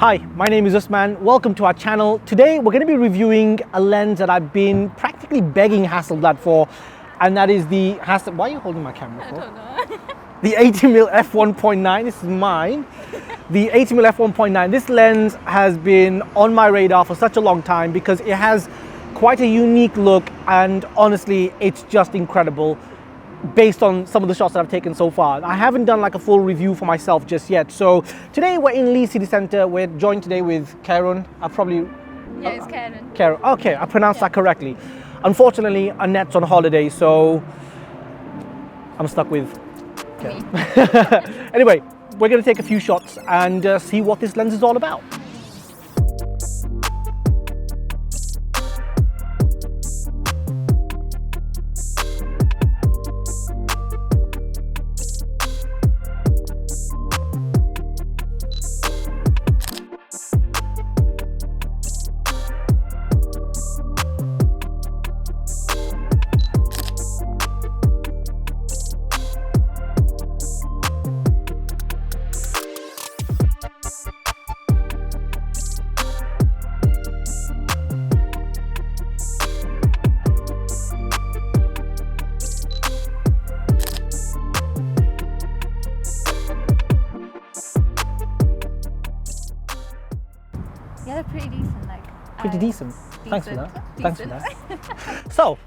Hi, my name is Usman. Welcome to our channel. Today we're going to be reviewing a lens that I've been practically begging Hasselblad for, and that is the Why are you holding my camera for? I don't know. The 80mm f1.9. This is mine. The 80mm f1.9. This lens has been on my radar for such a long time because it has quite a unique look, and honestly, it's just incredible based on some of the shots that I've taken so far. I haven't done like a full review for myself just yet. So today we're in Lee City Centre. We're joined today with Karen. Yeah, it's Karen. Karen. Okay, I pronounced that correctly. Unfortunately, Annette's on holiday, so I'm stuck with Karen. Anyway, we're going to take a few shots and see what this lens is all about. Yeah, they're pretty decent. Pretty decent. Thanks for that. Thanks for Decent. that. So,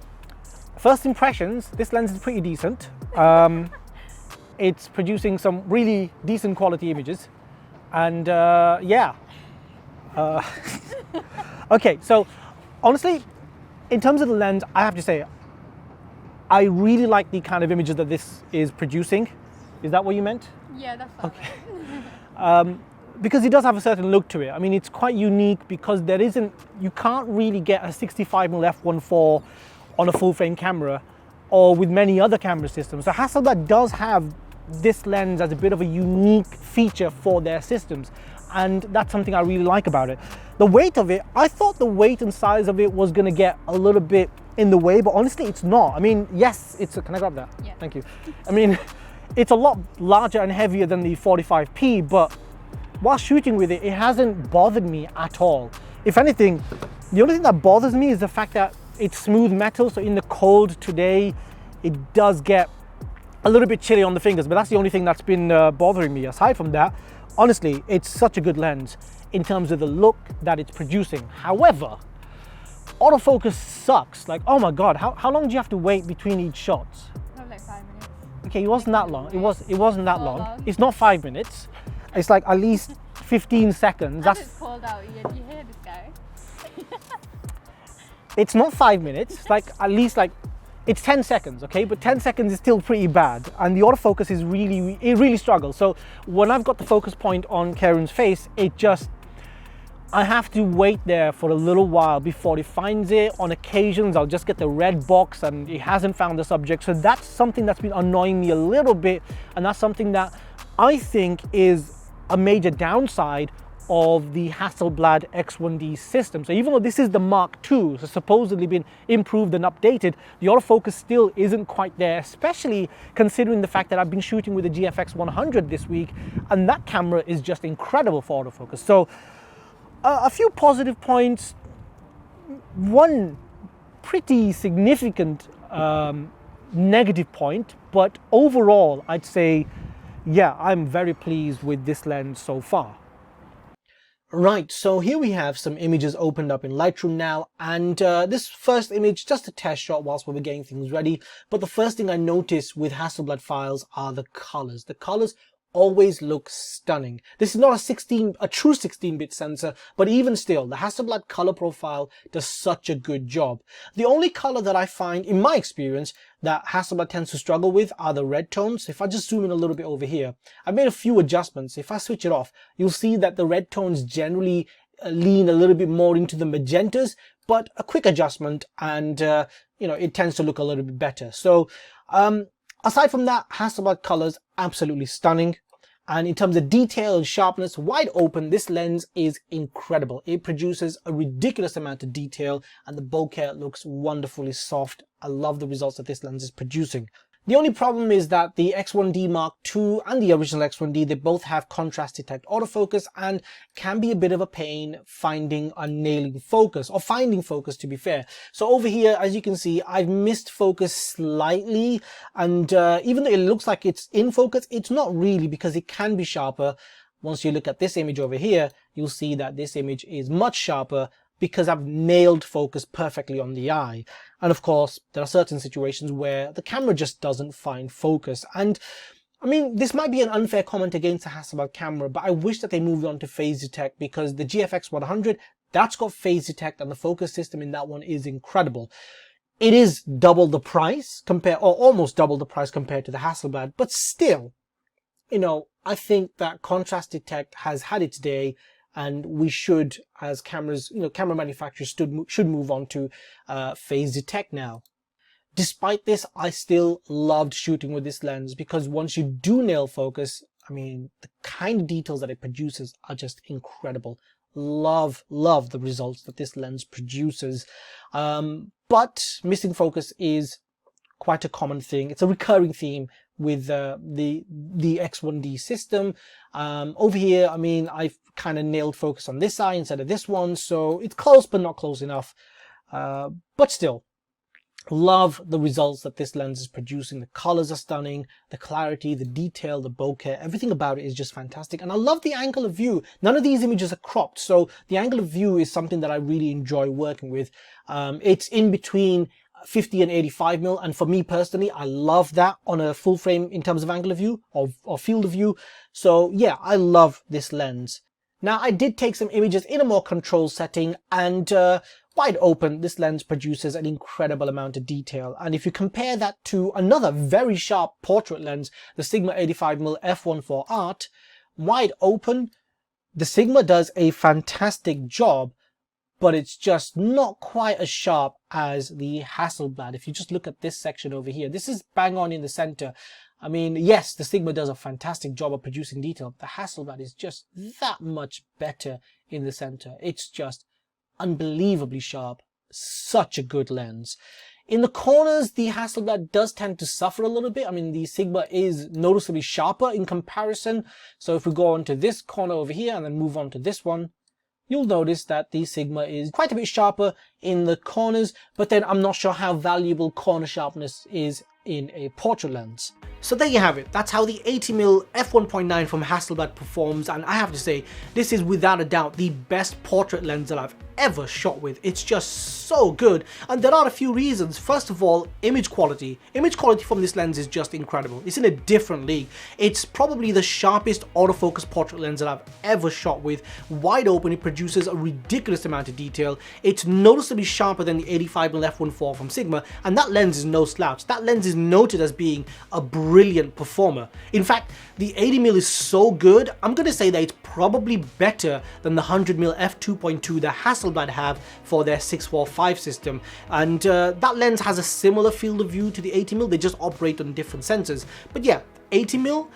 first impressions, this lens is pretty decent. It's producing some really decent quality images. And yeah. Okay, so honestly, in terms of the lens, I have to say, I really like the kind of images that this is producing. Is that what you meant? Yeah, that's fine. Okay. Because it does have a certain look to it. I mean, it's quite unique because you can't really get a 65mm f1.4 on a full frame camera or with many other camera systems. So Hasselblad does have this lens as a bit of a unique feature for their systems. And that's something I really like about it. The weight of it, I thought the weight and size of it was gonna get a little bit in the way, but honestly, it's not. I mean, yes, can I grab that? Yeah. Thank you. I mean, it's a lot larger and heavier than the 45p, but while shooting with it, it hasn't bothered me at all. If anything, the only thing that bothers me is the fact that it's smooth metal, so in the cold today, it does get a little bit chilly on the fingers, but that's the only thing that's been bothering me. Aside from that, honestly, it's such a good lens in terms of the look that it's producing. However, autofocus sucks. Like, oh my God, how long do you have to wait between each shot? Not like 5 minutes. Okay, it wasn't that long. It wasn't that So long. long. It's not 5 minutes. It's like at least 15 seconds. And it's cold out. You hear this guy? It's not 5 minutes. It's like at least it's 10 seconds, okay? But 10 seconds is still pretty bad. And the autofocus is it really struggles. So when I've got the focus point on Karen's face, I have to wait there for a little while before it finds it. On occasions, I'll just get the red box and it hasn't found the subject. So that's something that's been annoying me a little bit. And that's something that I think is a major downside of the Hasselblad X1D system. So even though this is the Mark II, so supposedly been improved and updated, the autofocus still isn't quite there, especially considering the fact that I've been shooting with the GFX 100 this week, and that camera is just incredible for autofocus. So a few positive points, one pretty significant negative point, but overall I'd say, yeah, I'm very pleased with this lens so far. Right, so here we have some images opened up in Lightroom now, and this first image, just a test shot whilst we were getting things ready. But the first thing I noticed with Hasselblad files are the colors. The colors always look stunning. This is not a true 16-bit sensor, but even still, the Hasselblad color profile does such a good job. The only color that I find, in my experience, that Hasselblad tends to struggle with are the red tones. If I just zoom in a little bit over here, I've made a few adjustments. If I switch it off, you'll see that the red tones generally lean a little bit more into the magentas, but a quick adjustment and it tends to look a little bit better. So aside from that, Hasselblad colors absolutely stunning. And in terms of detail and sharpness, wide open, this lens is incredible. It produces a ridiculous amount of detail and the bokeh looks wonderfully soft. I love the results that this lens is producing. The only problem is that the X1D Mark II and the original X1D, they both have contrast detect autofocus and can be a bit of a pain finding and nailing focus, or finding focus to be fair. So over here, as you can see, I've missed focus slightly, and even though it looks like it's in focus, it's not really, because it can be sharper. Once you look at this image over here, you'll see that this image is much sharper because I've nailed focus perfectly on the eye. And of course, there are certain situations where the camera just doesn't find focus. And I mean, this might be an unfair comment against the Hasselblad camera, but I wish that they moved on to phase detect, because the GFX 100, that's got phase detect, and the focus system in that one is incredible. It is double the price or almost double the price compared to the Hasselblad, but still, you know, I think that contrast detect has had its day, and we should, as cameras, you know, camera manufacturers should move on to phase detect now. Despite this, I still loved shooting with this lens, because once you do nail focus, I mean, the kind of details that it produces are just incredible. Love the results that this lens produces. But missing focus is quite a common thing. It's a recurring theme with the X1D system. Over here, I mean, I've kind of nailed focus on this eye instead of this one, so it's close but not close enough. But still, love the results that this lens is producing. The colors are stunning, the clarity, the detail, the bokeh, everything about it is just fantastic. And I love the angle of view. None of these images are cropped, so the angle of view is something that I really enjoy working with. It's in between 50 and 85mm, and for me personally, I love that on a full frame in terms of angle of view or field of view. So yeah, I love this lens. Now, I did take some images in a more controlled setting, and wide open, this lens produces an incredible amount of detail. And if you compare that to another very sharp portrait lens, the Sigma 85mm f1.4 Art, wide open, the Sigma does a fantastic job, but it's just not quite as sharp as the Hasselblad. If you just look at this section over here, this is bang on in the center. I mean, yes, the Sigma does a fantastic job of producing detail. The Hasselblad is just that much better in the center. It's just unbelievably sharp. Such a good lens. In the corners, the Hasselblad does tend to suffer a little bit. I mean, the Sigma is noticeably sharper in comparison. So if we go on to this corner over here and then move on to this one, you'll notice that the Sigma is quite a bit sharper in the corners, but then I'm not sure how valuable corner sharpness is in a portrait lens. So there you have it. That's how the 80mm f1.9 from Hasselblad performs, and I have to say, this is without a doubt the best portrait lens that I've ever shot with. It's just so good, and there are a few reasons. First of all, image quality. Image quality from this lens is just incredible. It's in a different league. It's probably the sharpest autofocus portrait lens that I've ever shot with. Wide open, it produces a ridiculous amount of detail. It's noticeably sharper than the 85mm f1.4 from Sigma, and that lens is no slouch. That lens is noted as being a brilliant performer. In fact, the 80mm is so good, I'm going to say that it's probably better than the 100mm f2.2 that Hasselblad have for their 645 system. And that lens has a similar field of view to the 80mm, they just operate on different sensors. But yeah, 80mm,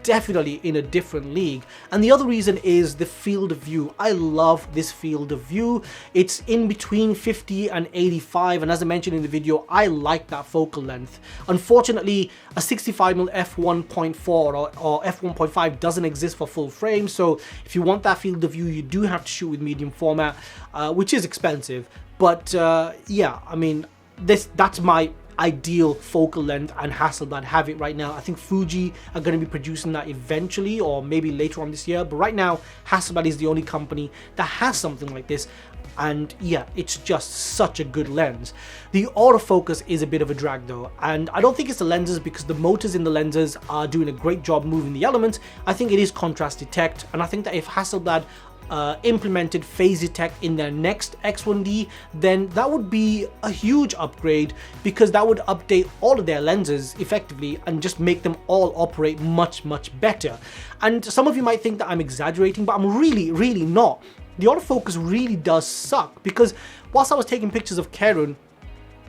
definitely in a different league. And the other reason is the field of view. I love this field of view. It's in between 50 and 85, and as I mentioned in the video, I like that focal length. Unfortunately, a 65mm f1.4 or f1.5 doesn't exist for full frame, so if you want that field of view, you do have to shoot with medium format, which is expensive. But yeah, I mean, that's my ideal focal length, and Hasselblad have it right now. I think Fuji are going to be producing that eventually, or maybe later on this year, but right now Hasselblad is the only company that has something like this, and yeah, it's just such a good lens. The autofocus is a bit of a drag though, and I don't think it's the lenses, because the motors in the lenses are doing a great job moving the elements. I think it is contrast detect, and I think that if Hasselblad implemented phase detect in their next X1D, then that would be a huge upgrade, because that would update all of their lenses effectively and just make them all operate much better. And some of you might think that I'm exaggerating, but I'm really not. The autofocus really does suck, because whilst I was taking pictures of Karen,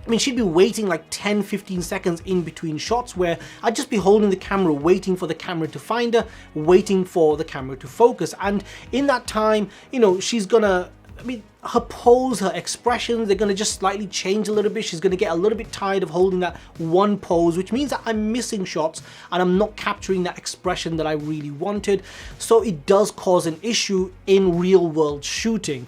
I mean, she'd be waiting like 10-15 seconds in between shots, where I'd just be holding the camera, waiting for the camera to find her, waiting for the camera to focus. And in that time, you know, she's gonna I mean, her pose, her expressions, they're going to just slightly change a little bit. She's going to get a little bit tired of holding that one pose, which means that I'm missing shots and I'm not capturing that expression that I really wanted. So it does cause an issue in real world shooting.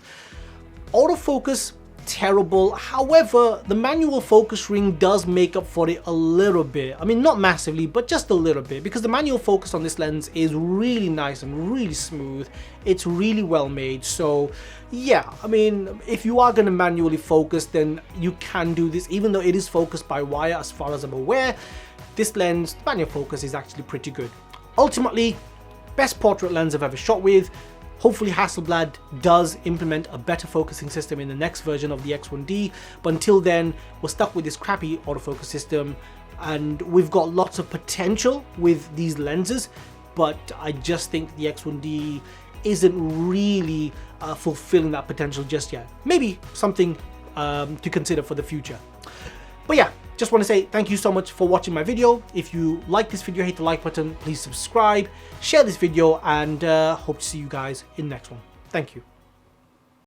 Autofocus, terrible. However, the manual focus ring does make up for it a little bit. I mean, not massively, but just a little bit, because the manual focus on this lens is really nice and really smooth. It's really well made. So yeah, I mean, if you are going to manually focus, then you can do this, even though it is focused by wire. As far as I'm aware, this lens manual focus is actually pretty good. Ultimately, best portrait lens I've ever shot with. Hopefully Hasselblad does implement a better focusing system in the next version of the X1D, but until then, we're stuck with this crappy autofocus system, and we've got lots of potential with these lenses, but I just think the X1D isn't really fulfilling that potential just yet. Maybe something to consider for the future. But yeah, just want to say thank you so much for watching my video. If you like this video, hit the like button, please subscribe, share this video, and hope to see you guys in the next one. Thank you.